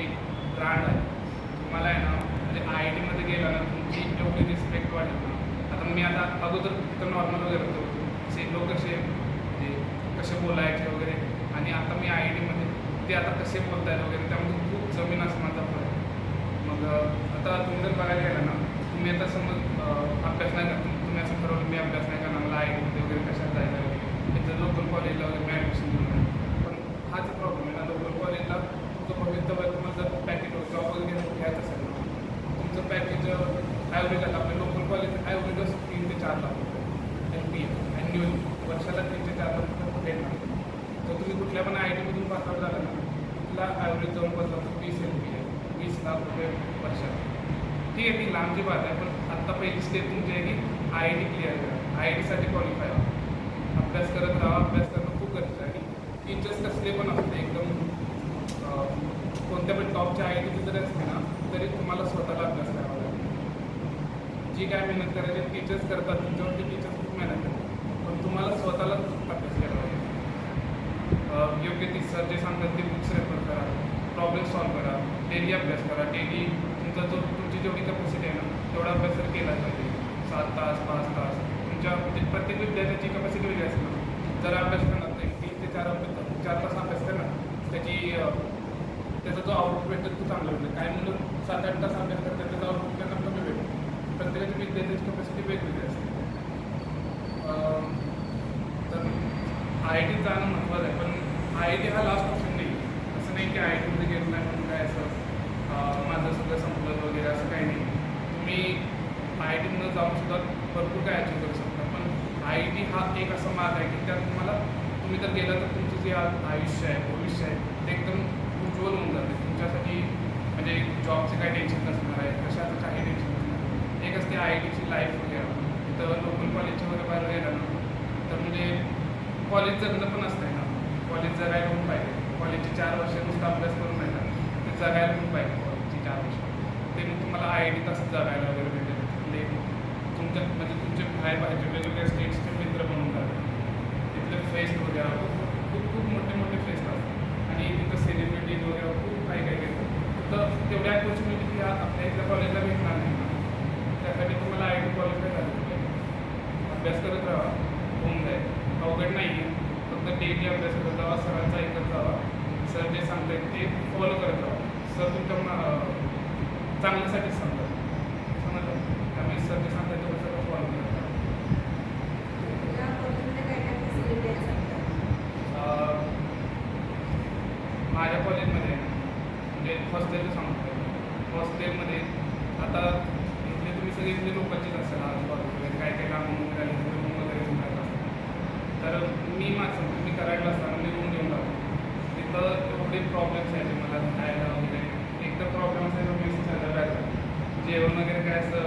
एक ब्रँड आहे. तुम्हाला आहे ना म्हणजे IITमध्ये गेला ना तुमची एवढी रिस्पेक्ट वाढेल ना. आता मी आता अगोदर तिथं नॉर्मल वगैरे होतो, असे लोक कसे म्हणजे कसे बोलायचे वगैरे, आणि आता मी IITमध्ये ते आता कसे बोलतायत वगैरे, त्यामध्ये खूप जमीन आसमानाचा फरक आहे. मग आता तुम्ही जर बघायला गेला ना, तुम्ही आता समज अभ्यास नाही करता, तुम्ही असं ठरवलं मी अभ्यास नाही करणार, मला IITमध्ये वगैरे कशात जायला वगैरे, तिथं लोकल कॉलेजला वगैरे मी ॲडमिशन घेऊन. पण हाच प्रॉब्लेम आहे ना, लोकल कॉलेजला तुमचं भवितव्य तुम्हाला जर पॅकेज जॉब वगैरे घ्यायचं असेल ना, तुमचं पॅकेज ॲव्हरेज आता आपल्या लोकल कॉलेज ॲव्हरेजच 3 ते 4 लाख रुपये LPA ॲन्युअली, वर्षाला 3 ते 4 लाख रुपये भेटणार. तर तुम्ही कुठल्या पण IITमधून पासआउट झाला ना, तिथला ॲव्हरेज जाऊन बसला तर 20 LPA, 20 लाख रुपये वर्षाला. ठीक आहे, ती लांबची बात आहे, पण आत्ता पहिली स्टेप तुमची आहे की IIT क्लिअर करा, IITसाठी क्वालिफाय व्हा, अभ्यास करत राहा. अभ्यास करणं खूप गरजेचं आहे. आणि टीचर्स कसले पण असते एकदम कोणत्या पण टॉपच्या IIT जरी असते ना, तरी तुम्हाला स्वतःला अभ्यास करावा लागेल. जी काय मेहनत करायची टीचर्स करतात, तुमच्यावरती टीचर्स खूप मेहनत करतात, पण तुम्हाला स्वतःला अभ्यास करावा लागेल. योग्य ती सर जे सांगतात ते बुक्स रेफर करा, प्रॉब्लेम सॉल्व करा, डेली अभ्यास करा. डेली तुमची जेवढी कॅपॅसिटी आहे ना तेवढा अभ्यास तर केलाच पाहिजे. 7 तास 5 तास तुमच्या म्हणजे प्रत्येक विद्यार्थ्याची कॅपॅसिटी वेगळी असते ना. जर अभ्यास करणार तर 3 ते 4 तास अभ्यास करणार, त्याचा जो आउटपुट भेटतो तो चांगला भेटेल. काही मुलं 7-8 तास अभ्यास करतात, त्याचा आउटपुट त्यांना कमी भेटतो. प्रत्येकाची विद्यार्थ्याची कॅपॅसिटी वेगवेगळी असते. तर IIT जाणं महत्त्वाचं आहे, पण IIT हा लास्ट ऑप्शन नाही. असं नाही की IITमध्ये गेलं नाही म्हणून काय असं माझं सगळं संपलं वगैरे, असं काही नाही. तुम्ही IITमध्ये जाऊन सुद्धा भरपूर काय अचीव करू शकता. पण IIT हा एक असा मार्ग आहे की त्यात तुम्ही जर गेला तर तुमचं जे आयुष्य आहे, भविष्य आहे, ते एकदम उज्ज्वल होऊन जाते तुमच्यासाठी. म्हणजे जॉबचे काही टेन्शन नसणार आहे, कशाचं काही टेन्शन नसणार. एक असते IITची लाईफ वगैरे. तर लोकल कॉलेजच्या वगैरे बाहेर गेला ना तर म्हणजे कॉलेज जगणं पण असतं आहे ना, कॉलेज जगायला पण पाहिजे. कॉलेजचे 4 वर्ष नुसतं अभ्यास करून नाही ना, ते जगायला पण पाहिजे. कॉलेजची 4 वर्ष ते मग तुम्हाला IIT तसं जगायला वगैरे भेटेल. म्हणजे तुमचे बाहेर वेगवेगळ्या स्टेट्सचे मित्र बनवून जातात. तिथले फेस्ट वगैरे खूप खूप मोठे मोठे फेस्ट असतात, आणि तिथं सेलिब्रिटीज वगैरे खूप काही काही घेतात. तर तेवढ्या ऑपॉर्च्युनिटी आपल्या इथल्या कॉलेजला भेटणार नाही. त्यासाठी तुम्हाला IIT क्वालिफाय झालं पाहिजे. अभ्यास करत राहा, होऊन जाईल. अवघड नाही आहे, फक्त डेली अभ्यास करत जावा, सरांचा ऐकत जावा. सर जे सांगतात ते फॉलो करत राहा. सर तुमच्या चांगल्यासाठीच सांगतात, समजलं. त्यामुळे सर जे सांगतात तेवढं सगळं फॉलो करत राहा. माझ्या कॉलेजमध्ये म्हणजे हॉस्टेलचं सांगतो. हॉस्टेलमध्ये आता इथले तुम्ही सगळे इथले लोकांचीच असेल आजूबाजू वगैरे, काय काय काम वगैरे आले तर रूम वगैरे घेऊन राहत असतात. तर मी करायला असताना मी रूम घेऊन राहतो. तिथं एवढे प्रॉब्लेम्स आहेत मला खायला वगैरे. एकदम प्रॉब्लेम असायला मी सगळं राहायचं. जेवण वगैरे काय असं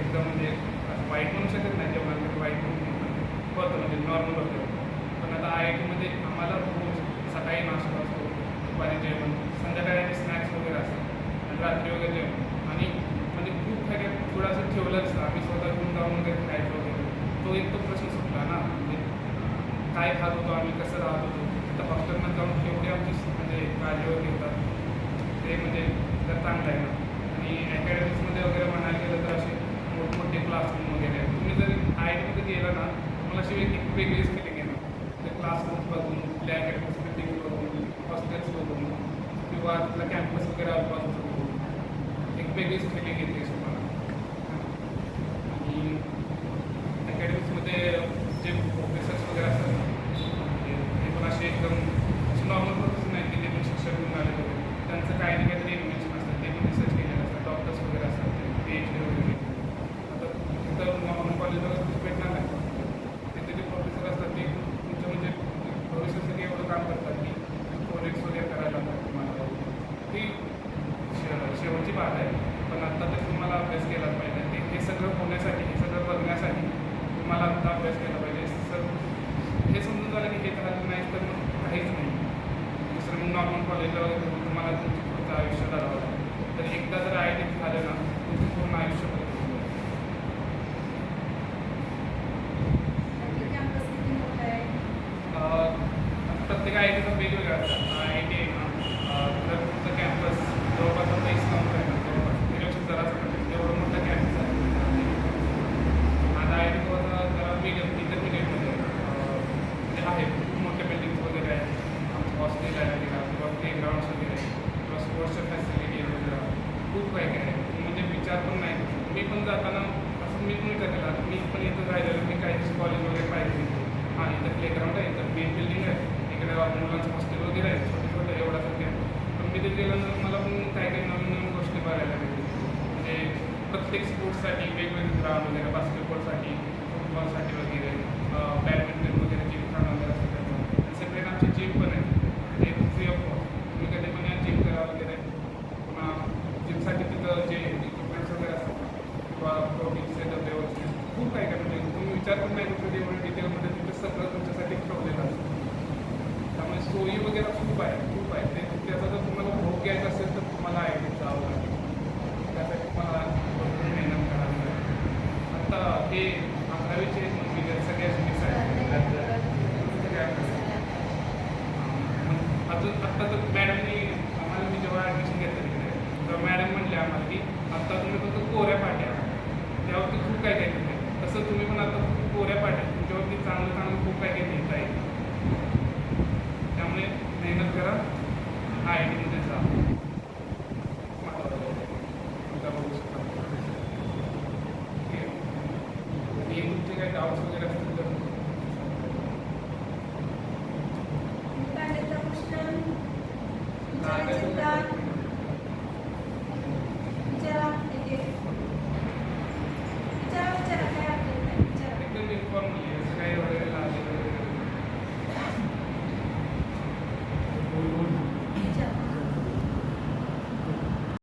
एकदम म्हणजे वाईट म्हणू शकत नाही, जेवण वगैरे वाईट होतं म्हणजे नॉर्मल होतं. पण आता IITमध्ये आम्हाला रोज सकाळी नाश्ता असतो, दुपारी जेवण, संध्याकाळी स्नॅक्स वगैरे असतात, आणि रात्री वगैरे जेवण. आणि म्हणजे खूप काही काही थोडं असं ठेवलं असतं, आम्ही स्वतः घेऊन जाऊन वगैरे खायचं वगैरे. तो एक तो प्रश्न सुटला ना, म्हणजे काय खात होतो आम्ही, कसं राहत होतो. आता हॉस्टेलमध्ये जाऊन एवढी आमची म्हणजे काळजी वगैरे घेतात, ते म्हणजे तर चांगलं आहे ना. आणि अकॅडमिक्समध्ये वगैरे म्हणायला गेलं तर असे मोठमोठे क्लासरूम वगैरे आहेत. तुम्ही जर IITमध्ये गेला ना, तुम्हाला अशी एक वेगळीच फिलिंग आहे ना. ते क्लासरूम्स बघून, कुठल्या अकॅडमिक्स बिल्डिंग बघून, हॉस्टेल्स बघून, किंवा आपला कॅम्पस वगैरे आजूबाजूचं बघून एक वेगळीच फिलिंग येते तुम्हाला. आणि अकॅडमिक्समध्ये जे प्रोफेसर्स वगैरे असतात ना, ते पण असे एकदम असे नॉर्मल प्रोफेसर नाही की ते पण शिक्षक म्हणून आले वगैरे. त्यांचं काही ना काहीतरी इन्व्हेन्शन असतात, ते पण रिसर्च केलेलं असतात. डॉक्टर्स वगैरे असतात, ते PhD वगैरे. आता तिथं नॉर्मल कॉलेजला भेटणार नाही. तिथे जे प्रोफेसर असतात ते तुमचं म्हणजे भविष्यासाठी एवढं काम करतात की प्रोजेक्ट्स वगैरे करायला लागतात तुम्हाला. ती शेवटची बात आहे. पण आत्ता तर तुम्हाला अभ्यास केलाच पाहिजे. हे सगळं होण्यासाठी, हे सगळं बघण्यासाठी तुम्हाला आत्ता अभ्यास केला पाहिजे. सर हे समजून झालं की हे झालं नाही तर मग काहीच नाही. दुसरं मग नॉर्मल कॉलेजला वगैरे तुम्हाला तुमचं पुढचं आयुष्य करावं लागतं. तर एकदा जर IIT झालं ना, तुमचं पूर्ण आयुष्य बदलून जाईल. प्रत्येक IITचा वेगवेगळा असतात. IIT आहे ना, तर तुमचं कॅम्पस पण जाताना असं मी पण विचार केला, आता मी पण इथं राहिलेलं, मी काही कॉलेज वगैरे पाहिजे. हां, इथं प्लेग्राऊंड आहे, इथं मेन बिल्डिंग आहे, इकडे मुलांचं हॉस्टेल वगैरे आहे, छोटे छोटे एवढा सध्या. पण मी तिथे गेल्यानंतर मला पण काही काही नवीन नवीन गोष्टी बघायला भेटली. म्हणजे प्रत्येक स्पोर्ट्ससाठी वेगवेगळे ग्राउंड वगैरे, बास्केटबॉलसाठी, फुटबॉलसाठी वगैरे, बॅडमिंटन वगैरे, जिमखाना वगैरे असं करतात. सेपरेट आमची जिम पण आहे, ते फ्री ऑफ कॉस्ट. तुम्ही कधी पण या जिम करा वगैरे. पुन्हा जिमसाठी तिथं जे इक्विपमेंट्स वगैरे असतात किंवा प्रोटीनचे डबे वगैरे खूप काय काय, म्हणजे तुम्ही विचार पण नाही करू कधी एवढं डिटेलमध्ये तिथे सगळं तुमच्यासाठी ठेवलेलं असतं. त्यामुळे सोयी वगैरे खूप आहे ते. त्याचा जर तुम्हाला भोग घ्यायचा असेल तर तुम्हाला आय टी जावं लागेल. त्यासाठी तुम्हाला भरपूर मेहनत करावी लागेल. आता हे 11वीचे मुलगी सगळ्या मिस आहेत. अजून आत्ता तर मॅडमनी आम्हाला, मी जेव्हा ॲडमिशन घेतलं तिकडे, तेव्हा मॅडम म्हणले आम्हाला की आत्ता तुम्ही फक्त कोऱ्या पाट्या, त्यावरती खूप काय काय केलं. तसं तुम्ही पण आता कोऱ्या पाट्या तुमच्यावरती चांगलं चांगलं खूप काय काय केलं.